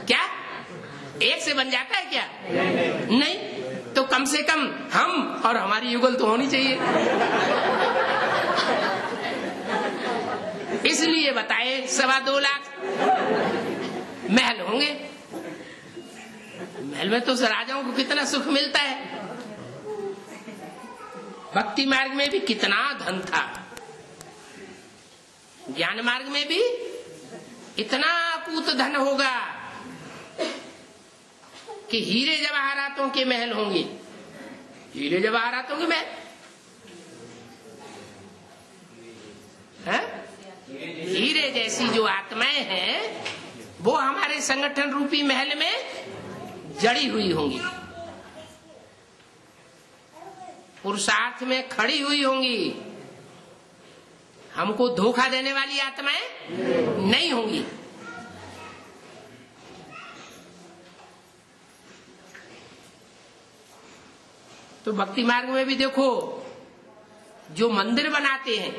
क्या 1 से बन जाता है क्या? नहीं। तो कम से कम हम और हमारी युगल तो होनी चाहिए। इसलिए बताए 2.25 लाख महल होंगे। महल में तो राजाओं को कितना सुख मिलता है। भक्ति मार्ग में भी कितना धन था, ज्ञान मार्ग में भी इतना अकूत धन होगा कि हीरे जवाहरातों के महल होंगे। हीरे जवाहरातों के महल है? हीरे जैसी जो आत्माएं हैं वो हमारे संगठन रूपी महल में जड़ी हुई होंगी, पुरुषार्थ में खड़ी हुई होंगी। हमको धोखा देने वाली आत्माएं नहीं होंगी। तो भक्ति मार्ग में भी देखो, जो मंदिर बनाते हैं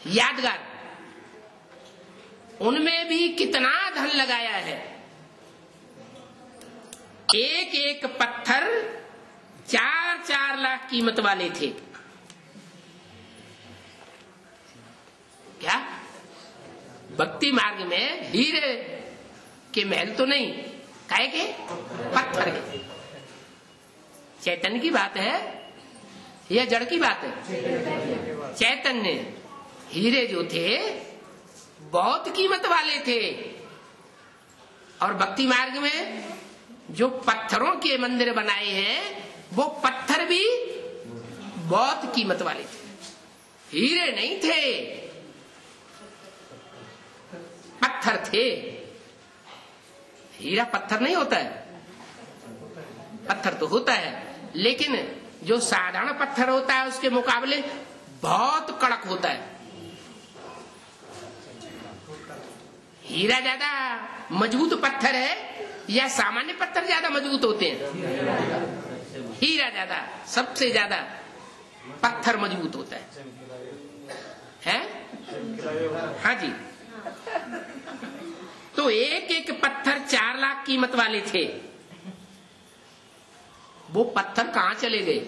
यादगार, उनमें भी कितना धन लगाया है। एक एक पत्थर 4-4 लाख कीमत वाले थे। क्या भक्ति मार्ग में हीरे के महल तो नहीं, काहे के? पत्थर के। चैतन्य की बात है या जड़ की बात है? चैतन्य हीरे जो थे बहुत कीमत वाले थे, और भक्ति मार्ग में जो पत्थरों के मंदिर बनाए हैं वो पत्थर भी बहुत कीमत वाले थे, हीरे नहीं थे, पत्थर थे। हीरा पत्थर नहीं होता है, पत्थर तो होता है, लेकिन जो साधारण पत्थर होता है उसके मुकाबले बहुत कड़क होता है। हीरा ज्यादा मजबूत पत्थर है या सामान्य पत्थर ज्यादा मजबूत होते हैं? हीरा ज्यादा, सबसे ज्यादा पत्थर मजबूत होता है? हाँ जी। तो एक एक पत्थर 4 लाख कीमत वाले थे। वो पत्थर कहां चले गए?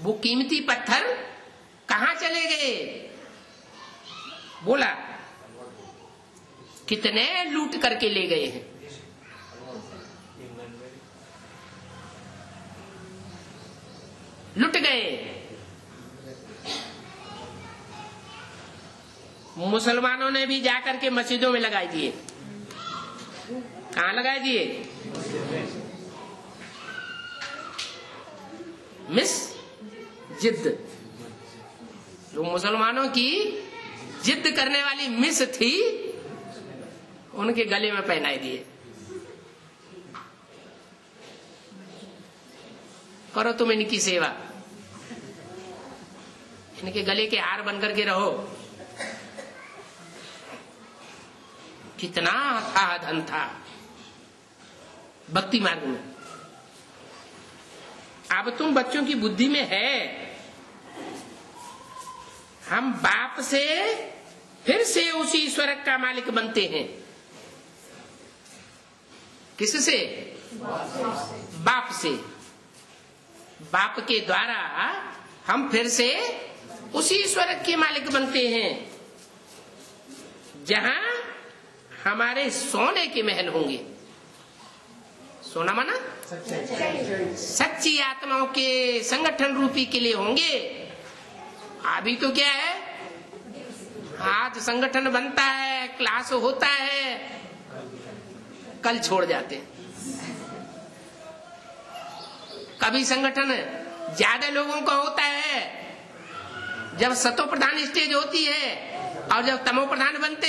वो कीमती पत्थर कहां चले गए? बोला कितने लूट करके ले गए हैं। लुट गए। मुसलमानों ने भी जाकर के मस्जिदों में लगाई दिए। कहां लगाए दिए? मिस जिद, जो मुसलमानों की जिद करने वाली मिस थी, उनके गले में पहनाए दिए। करो तुम इनकी सेवा, इनके गले के हार बनकर के रहो। कितना अथाह धन था भक्ति मार्ग में। अब तुम बच्चों की बुद्धि में है, हम बाप से फिर से उसी ईश्वर का मालिक बनते हैं। किससे? बाप से। बाप के द्वारा हम फिर से उसी ईश्वर के मालिक बनते हैं जहां हमारे सोने के महल होंगे। सोना माना सच्ची आत्माओं के संगठन रूपी किले होंगे। अभी तो क्या है, आज संगठन बनता है, क्लास होता है, कल छोड़ जाते हैं। कभी संगठन ज्यादा लोगों का होता है जब सतो प्रधान स्टेज होती है, और जब तमो प्रधान बनते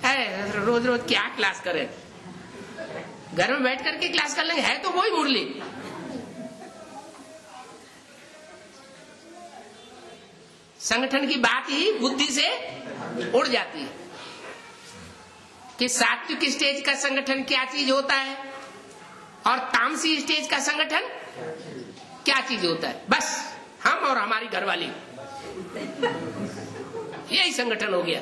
हैं रोज रोज क्या क्लास करें, घर में बैठ करके क्लास कर लेंगे, है तो वही मुरली। संगठन की बात ही बुद्धि से उड़ जाती है कि सात्विक स्टेज का संगठन क्या चीज होता है और तामसी स्टेज का संगठन क्या चीज होता है। बस हम और हमारी घरवाली, यही संगठन हो गया।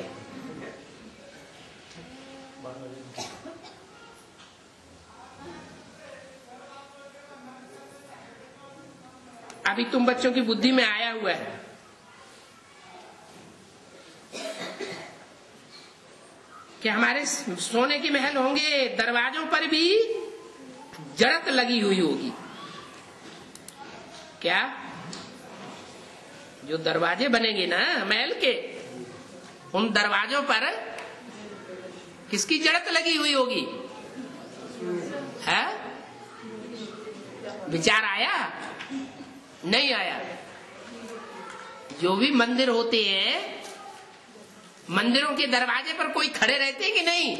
अभी तुम बच्चों की बुद्धि में आया हुआ है कि हमारे सोने के महल होंगे, दरवाजों पर भी जड़त लगी हुई होगी। क्या? जो दरवाजे बनेंगे ना महल के, उन दरवाजों पर किसकी जड़त लगी हुई होगी? है? विचार आया? नहीं आया। जो भी मंदिर होते हैं, मंदिरों के दरवाजे पर कोई खड़े रहते हैं कि नहीं?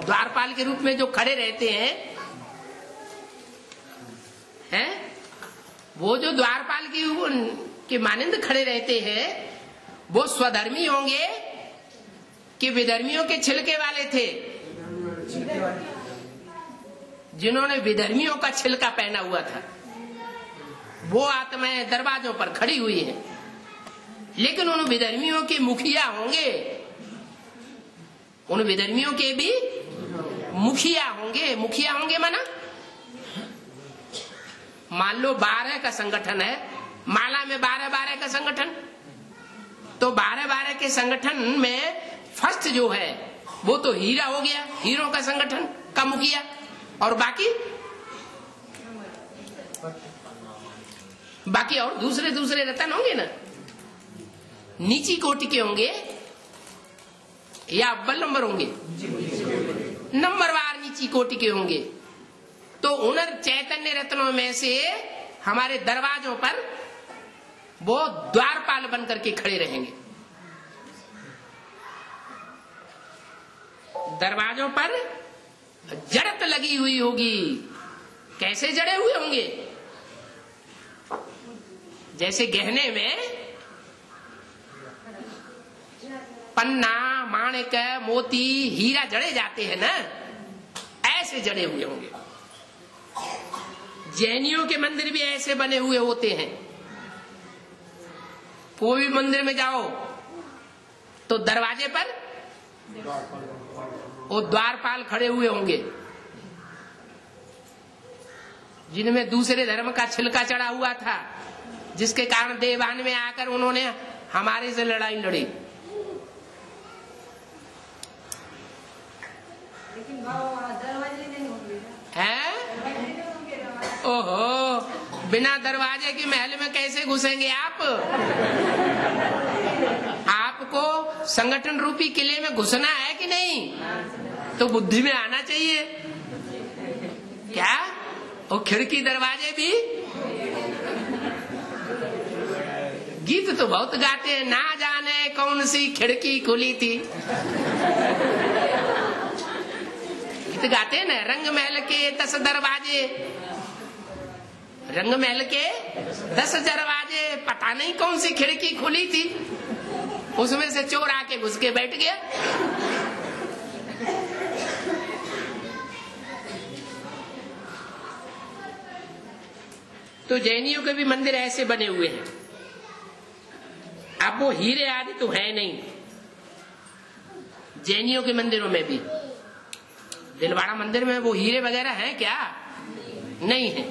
द्वारपाल के रूप में जो खड़े रहते हैं, वो जो द्वारपाल के मानिंद खड़े रहते हैं, वो स्वधर्मी होंगे कि विधर्मियों के छिलके वाले थे? जिन्होंने विधर्मियों का छिलका पहना हुआ था, वो आत्माएं दरवाजों पर खड़ी हुई है। लेकिन उन विधर्मियों के मुखिया होंगे, उन विधर्मियों के भी मुखिया होंगे। मुखिया होंगे माना, मान लो 12 का संगठन है, माला में 12 का संगठन, तो 12 के संगठन में फर्स्ट जो है वो तो हीरा हो गया, हीरो का संगठन का मुखिया। और बाकी और दूसरे रतन होंगे ना, नीची कोटि के होंगे या अव्वल नंबर होंगे? नंबरवार नीची कोटि के होंगे। तो उन चैतन्य रत्नों में से हमारे दरवाजों पर वो द्वारपाल बन करके खड़े रहेंगे। दरवाजों पर जड़त लगी हुई होगी। कैसे जड़े हुए होंगे? जैसे गहने में पन्ना, माणिक, मोती, हीरा जड़े जाते हैं ना, ऐसे जड़े हुए होंगे। जैनियों के मंदिर भी ऐसे बने हुए होते हैं। कोई भी मंदिर में जाओ तो दरवाजे पर वो द्वारपाल खड़े हुए होंगे, जिनमें दूसरे धर्म का छिलका चढ़ा हुआ था, जिसके कारण देवान में आकर उन्होंने हमारे से लड़ाई लड़ी। हैं? ओहो, बिना दरवाजे के महल में कैसे घुसेंगे आप? आपको संगठन रूपी किले में घुसना है कि नहीं? तो बुद्धि में आना चाहिए। क्या वो खिड़की दरवाजे भी? गीत तो बहुत गाते हैं, ना जाने कौन सी खिड़की खुली थी। गीत गाते हैं ना, रंग महल के 10 दरवाजे, रंग महल के 10 दरवाजे, पता नहीं कौन सी खिड़की खुली थी, उसमें से चोर आके घुस के बैठ गया। तो जैनियों के भी मंदिर ऐसे बने हुए हैं। अब वो हीरे आदि तो है नहीं जैनियों के मंदिरों में भी। दिलवाड़ा मंदिर में वो हीरे वगैरह हैं क्या? नहीं है।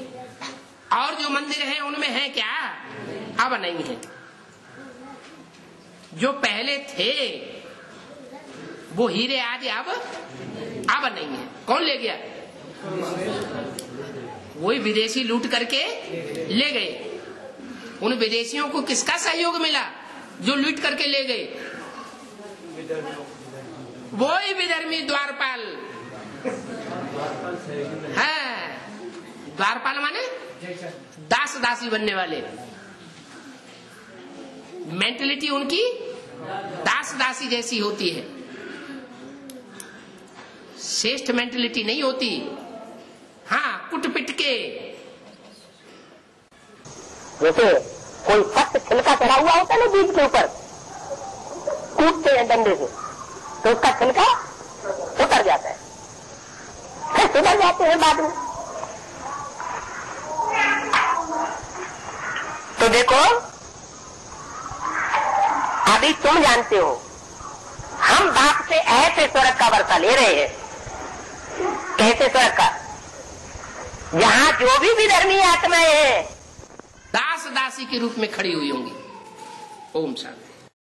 और जो मंदिर हैं उनमें है क्या? अब नहीं है। जो पहले थे वो हीरे आदि अब नहीं है। कौन ले गया? वही विदेशी लूट करके ले गए। उन विदेशियों को किसका सहयोग मिला जो लूट करके ले गए? वही विधर्मी द्वारपाल। है द्वारपाल माने दास दासी बनने वाले। मेंटलिटी उनकी दास दासी जैसी होती है, श्रेष्ठ मेंटलिटी नहीं होती। हाँ, कुट-पिट के। जैसे कोई सख्त छिलका चढ़ा हुआ होता है ना बीज के ऊपर, कूटते हैं डंडे से तो उसका छिलका उतर जाता है, फिर सुधर जाते हैं बाद में। तो देखो अभी तुम जानते हो हम बाप से ऐसे स्वर्ग का वर्षा ले रहे हैं, कैसे स्वर्ग का, जहां जो भी विधर्मी आत्माएं हैं दास दासी के रूप में खड़ी हुई होंगी। ओम शांति।